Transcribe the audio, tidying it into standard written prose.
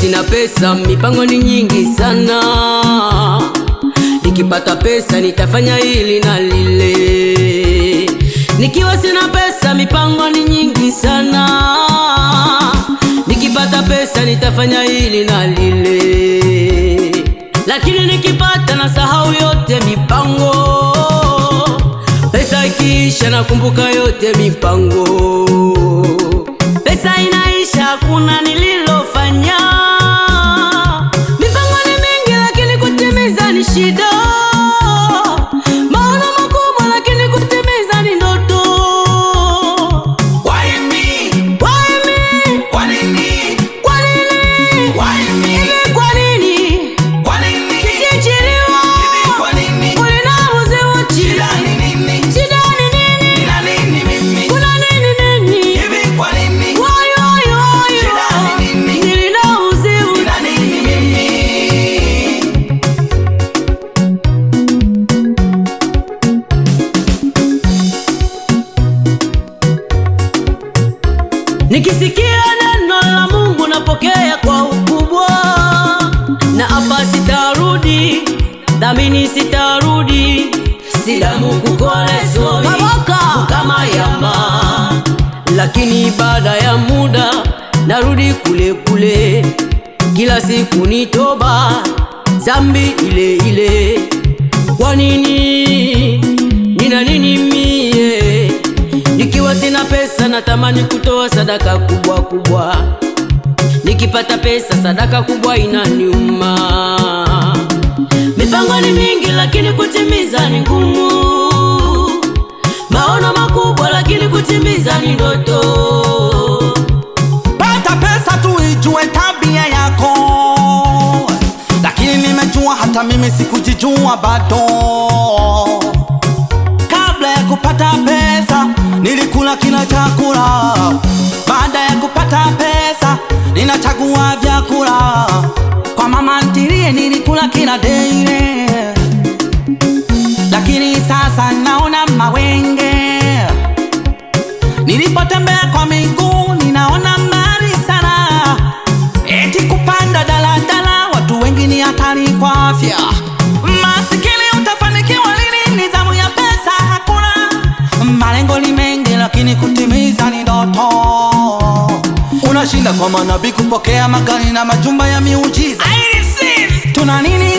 sina pesa, mipango ni nyingi sana. Nikipata pesa nitafanya hili na lile. Nikiwa sina pesa, mipango ni nyingi sana. Nikipata pesa nitafanya hili na lile. Lakini nikipata na sahau yote mipango. Pesa ikiisha nakumbuka yote mipango. Pesa inaisha hakuna nililofanya. Mipango ni mingi lakini kutimiza ni shida. Maono makubwa lakini kutimiza ni ndoto. Why me? Why me? Kwa nini? Kwa nini? Why me? Hivi kwa nini? Kwa nini? Kijichiriwa. Hivi kwa nini? Ulinabuzi uchi. Shida ni nini? Shida ni nini? Nina nini mimi? Kuna nini nini? Hivi kwa nini? Wayo wayo wayo. Shida ni nini? Nilinabuzi uchi. Nina nini mimi? Nikisikia neno la Mungu napokea kwa ukubwa. Na hapa sitarudi, dhamini sitarudi. Sidamu kukolezwa kama yamba. Lakini baada ya muda narudi kule kule. Kila siku ni toba, zambi ile ile. Kwa nini? Nina nini mie? Nikiwa sina pesa natamani kutoa sadaka kubwa kubwa. Nikipata pesa sadaka kubwa inaniuma. Mipango ni mingi lakini kutimiza ni ngumu. Maono makubwa lakini kutimiza ni ndoto. Pata pesa tu ijue tabia yako. Lakini nimejua hata mimi sikujijua bado. Kabla ya kupata pesa nilikula kila chakula. Baada ya kupata pesa ninachagua vyakula. Kwa mama ntilie nilikula kila daily. Lakini sasa naona mawenge. Nilipotembea kwa miguu ninaona mbali sana. Eti kupanda daladala watu wengi ni hatari kwa afya. Masikini utafanikiwa lini? Nidhamu ya pesa hakuna. Malengo ni mengi lakini kutimiza ni ndoto. Unashinda kwa manabii kupokea magari na majumba ya miujiza. Tuna nini?